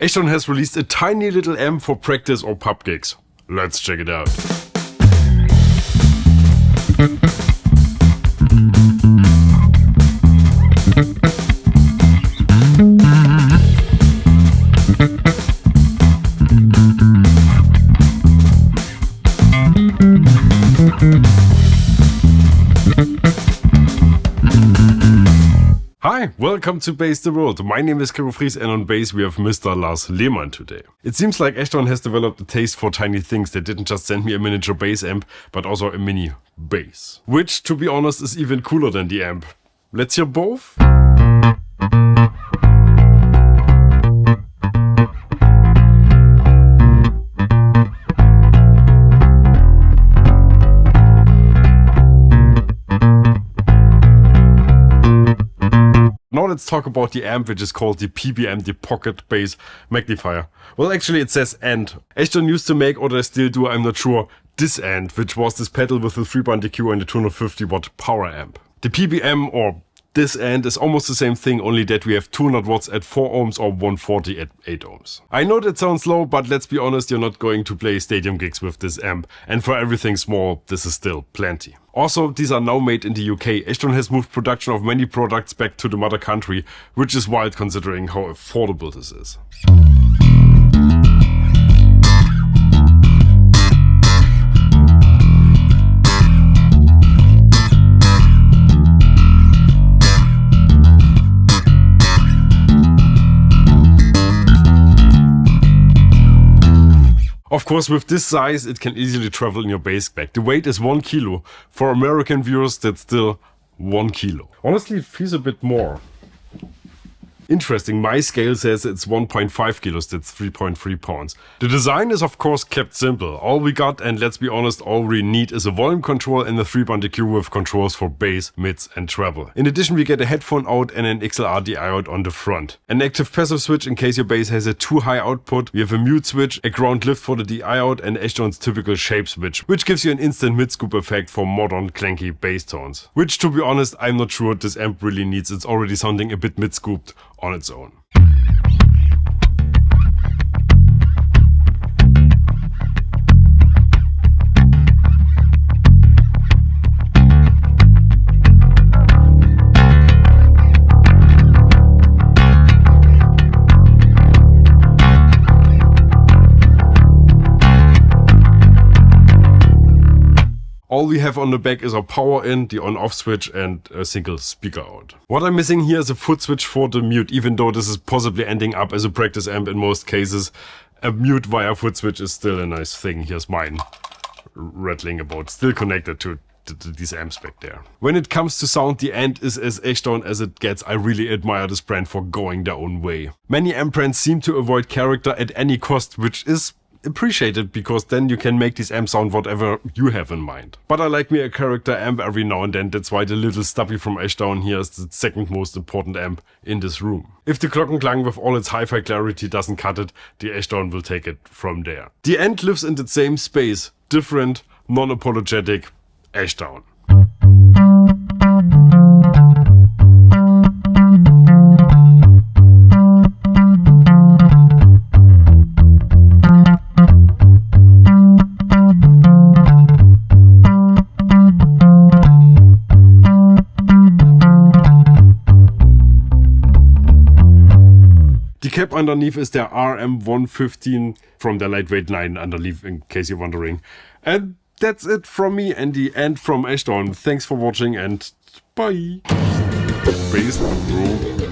Ashdown has released a tiny little amp for practice or pub gigs. Let's check it out. Hi, welcome to Bass the World. My name is Karo Fries and on bass we have Mr. Lars Lehmann today. It seems like Ashdown has developed a taste for tiny things. They didn't just send me a miniature bass amp, but also a mini bass. Which, to be honest, is even cooler than the amp. Let's hear both. Now let's talk about the amp, which is called the PBM, the Pocket Bass Magnifier. Well, actually it says AND. Ashdown used to make, or they still do, I'm not sure, this AND, which was this pedal with the 3-band EQ and the 250 watt power amp. The PBM, or this AND, is almost the same thing, only that we have 200 watts at 4 ohms or 140 at 8 ohms. I know that sounds low, but let's be honest, you're not going to play stadium gigs with this amp. And for everything small, this is still plenty. Also, these are now made in the UK. Ashdown has moved production of many products back to the mother country, which is wild considering how affordable this is. Of course, with this size, it can easily travel in your bass bag. The weight is 1 kilo. For American viewers, that's still 1 kilo. Honestly, it feels a bit more. Interesting, my scale says it's 1.5 kilos, that's 3.3 pounds. The design is of course kept simple. All we got, and let's be honest, all we need is a volume control and a 3-band EQ with controls for bass, mids and treble. In addition, we get a headphone out and an XLR diode on the front. An active passive switch in case your bass has a too high output. We have a mute switch, a ground lift for the diode and Ashdown's typical shape switch, which gives you an instant mid-scoop effect for modern clanky bass tones. Which, to be honest, I'm not sure this amp really needs. It's already sounding a bit mid-scooped on its own. All we have on the back is our power in, the on-off switch and a single speaker out. What I'm missing here is a foot switch for the mute, even though this is possibly ending up as a practice amp in most cases. A mute via foot switch is still a nice thing. Here's mine rattling about, still connected to these amps back there. When it comes to sound, the AND is as Ashdown as it gets. I really admire this brand for going their own way. Many amp brands seem to avoid character at any cost, which is appreciated because then you can make these amps sound whatever you have in mind. But I like me a character amp every now and then. That's why the little stubby from Ashdown here is the second most important amp in this room. If the Glockenklang with all its hi-fi clarity doesn't cut it, the Ashdown will take it from there. The AND lives in the same space, different, non-apologetic Ashdown. The cap underneath is their RM115 from their lightweight line underneath, in case you're wondering. And that's it from me and the end from Ashdown. Thanks for watching and bye. Bass the World.